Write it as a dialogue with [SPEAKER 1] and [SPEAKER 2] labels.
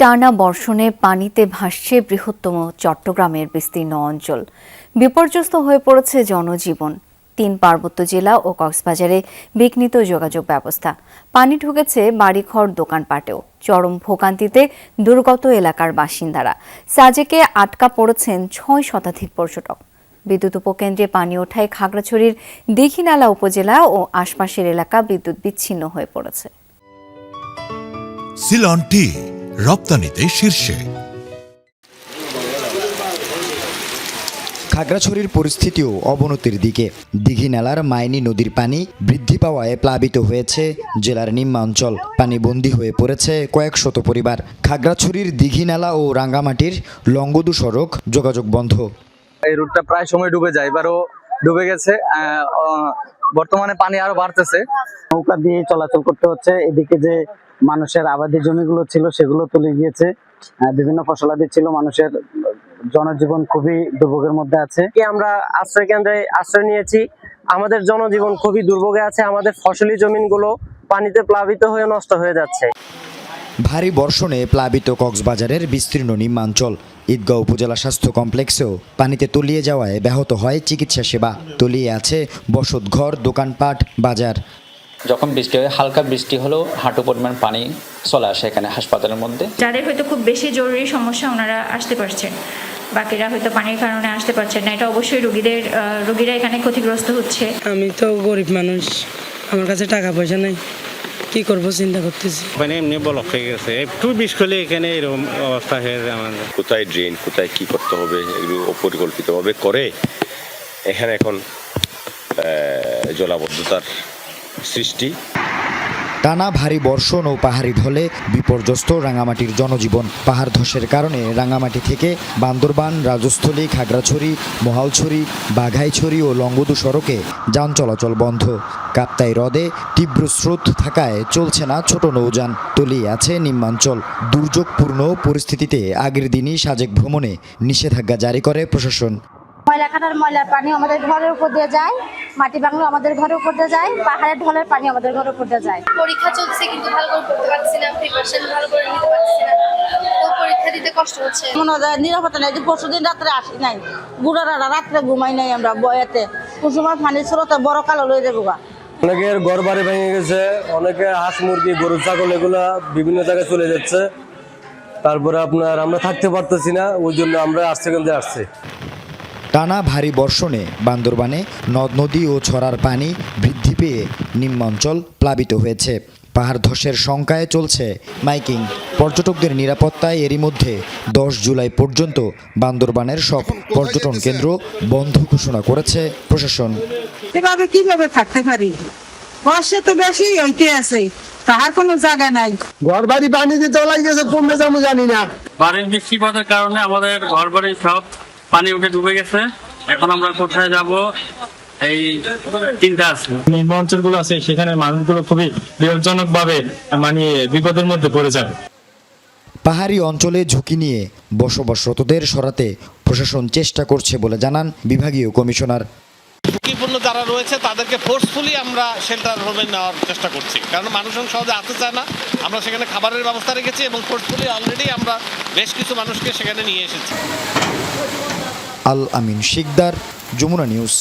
[SPEAKER 1] টানা বর্ষণে পানিতে ভাসছে বৃহত্তম চট্টগ্রামের বিস্তীর্ণ অঞ্চল। বিপর্যস্ত হয়ে পড়েছে জনজীবন। ৩ পার্বত্য জেলা ও কক্সবাজারে বিঘ্নিত যোগাযোগ ব্যবস্থা। পানি ঢুকেছে বাড়িঘর, দোকানপাটেও। চরম ভোগান্তিতে দুর্গত এলাকার বাসিন্দারা। সাজেকে আটকা পড়েছেন ৬ শতাধিক পর্যটক। বিদ্যুৎ উপকেন্দ্রে পানি ওঠায় খাগড়াছড়ির দীঘিনালা উপজেলা ও আশপাশের এলাকা বিদ্যুৎ বিচ্ছিন্ন হয়ে পড়েছে।
[SPEAKER 2] সিলন টি রপ্তানিতে শীর্ষে।
[SPEAKER 3] খাগড়াছড়ির পরিস্থিতিও অবনতির দিকে। দীঘিনালার মাইনী নদীর পানি বৃদ্ধি পাওয়ায় প্লাবিত হয়েছে জেলার নিম্নাঞ্চল। পানিবন্দী হয়ে পড়েছে কয়েক শত পরিবার। খাগড়াছড়ির দীঘিনালা ও রাঙ্গামাটির লংগদু সড়ক যোগাযোগ বন্ধ।
[SPEAKER 4] এই রুটটা প্রায় সময় ডুবে যায়, এবারও ডুবে গেছে। বর্তমানে পানি আরো বাড়তেছে।
[SPEAKER 5] নৌকা দিয়ে চলাচল করতে হচ্ছে। এদিকে যে মানুষের আবাদি জমিগুলো ছিল সেগুলো তুলে গিয়েছে, বিভিন্ন ফসলাদি ছিল। মানুষের জনজীবন খুবই দুর্ভোগের মধ্যে আছে।
[SPEAKER 6] আমরা আশ্রয় কেন্দ্রে আশ্রয় নিয়েছি। আমাদের জনজীবন খুবই দুর্ভোগে আছে। আমাদের ফসলি জমিনগুলো পানিতে প্লাবিত হয়ে নষ্ট হয়ে যাচ্ছে।
[SPEAKER 3] ভারী বর্ষণে প্লাবিত কক্সবাজারের বিস্তীর্ণ নিম্নাঞ্চল। ঈদগাঁও উপজেলা স্বাস্থ্য কমপ্লেক্সেও পানিতে তলিয়ে যাওয়ায় ব্যাহত হয় চিকিৎসা সেবা। তলিয়ে আছে বসতঘর, দোকানপাট, বাজার।
[SPEAKER 7] যখন বৃষ্টি হয়, হালকা বৃষ্টি হলেও হাঁটু পরিমাণ পানি চলে আসে এখানে হাসপাতালের মধ্যে।
[SPEAKER 8] যাদের হয়তো খুব বেশি জরুরি সমস্যা, ওনারা আসতে পারছেন, বাকিরা হয়তো পানির কারণে আসতে পারছেন না। এটা অবশ্যই রোগীরা এখানে ক্ষতিগ্রস্ত হচ্ছে।
[SPEAKER 9] আমি তো গরিব মানুষ, আমার কাছে টাকা পয়সা নেই, কি করব চিন্তা করতেছি।
[SPEAKER 10] মানে এমনি ব্লক হয়ে গেছে, একটু বৃষ্টি হলে এখানে এরকম অবস্থা হয়ে যায় আমাদের।
[SPEAKER 11] কোথায় ড্রেন, কোথায় কি করতে হবে এগুলো অপরিকল্পিতভাবে করে এখানে এখন জলাবদ্ধতার সৃষ্টি।
[SPEAKER 3] টানা ভারী বর্ষণ ও পাহাড়ি ঢলে বিপর্যস্ত রাঙ্গামাটির জনজীবন। পাহাড় ধসের কারণে রাঙ্গামাটি থেকে বান্দরবান, রাজস্থলী, খাগড়াছড়ি, মহালছড়ি, বাঘাইছড়ি ও লংগদু সড়কে যান চলাচল বন্ধ। কাপ্তাই হ্রদে তীব্র স্রোত থাকায় চলছে না ছোট নৌযান। তলিয়ে আছে নিম্নাঞ্চল। দুর্যোগপূর্ণ পরিস্থিতিতে আগের দিনই সাজেক ভ্রমণে নিষেধাজ্ঞা জারি করে প্রশাসন।
[SPEAKER 12] ময়লাখানার ময়লার পানি আমাদের ঘরের উপর দিয়ে যায়, মাটি বাংলো আমাদের ঘরের উপর দিয়ে যায়, পাহাড়ের ঢলের পানি আমাদের ঘরের উপর দিয়ে যায়।
[SPEAKER 13] পরীক্ষা চলছে কিন্তু ভালো করে পড়তে পারছি না, প্রিপারেশন ভালো করে নিতে পারছি না, তো পরীক্ষা দিতে কষ্ট হচ্ছে।
[SPEAKER 12] মনে হয় নিরাপত্তা নাই। যে পরশুদিন রাত্রে আসি নাই, বুড়ারা রাত্রে ঘুমাই নাই আমরা বয়াতে। কোন সময় পানির স্রোতে বড় কালো লয়ে যাবো।
[SPEAKER 6] অনেকের ঘর বাড়ি ভেঙে গেছে, অনেকের হাঁস মুরগি, গরু ছাগল এগুলা বিভিন্ন জায়গায় চলে যাচ্ছে। তারপরে আমরা থাকতে পারতেছি না, ওই জন্য আমরা আশ্রয় কেন্দ্রে আসছি।
[SPEAKER 3] টানা ভারী বর্ষণে বান্দরবানে নদ নদী ও ছড়ার পানি বৃদ্ধি পেয়ে নিম্নাঞ্চল প্লাবিত হয়েছে। পাহাড় ধসের শঙ্কায় চলছে মাইকিং। পর্যটকদের নিরাপত্তায় এরই মধ্যে 10 জুলাই পর্যন্ত বান্দরবানের সব পর্যটন কেন্দ্র বন্ধ ঘোষণা করেছে প্রশাসন।
[SPEAKER 9] এভাবে কিভাবে থাকতে পারি? বর্ষা তো বেশি হইতে আছে, তাহার কোনো জায়গা নাই।
[SPEAKER 5] ঘর বাড়ি পানিতে তলাই গেছে, কমবে যাবো জানি না।
[SPEAKER 10] বাড়ির বৃষ্টিপাতের কারণে আমাদের ঘর বাড়ি সব পানি উঠে ডুবে গেছে। এখন আমরা কোথায় যাব এই চিন্তা আছে। নিম্ন অঞ্চলগুলো আছে, সেখানে মানুষগুলো খুবই বিপজ্জনক ভাবে বিপদের মধ্যে পড়ে যাবে।
[SPEAKER 3] পাহাড়ি অঞ্চলে ঝুঁকি নিয়ে বসবাসরতদের সরাতে প্রশাসন চেষ্টা করছে বলে জানান বিভাগীয় কমিশনার।
[SPEAKER 10] ঝুঁকিপূর্ণ যারা রয়েছে তাদেরকে ফোর্সফুলি আমরা শেল্টার হোমে নেওয়ার চেষ্টা করছি, কারণ মানুষ সহজে আসতে চায় না। আমরা সেখানে খাবারের ব্যবস্থা রেখেছি এবং ফোর্সফুলি অলরেডি আমরা বেশ কিছু মানুষকে সেখানে নিয়ে এসেছি।
[SPEAKER 3] আল আমিন শিকদার, যমুনা নিউজ।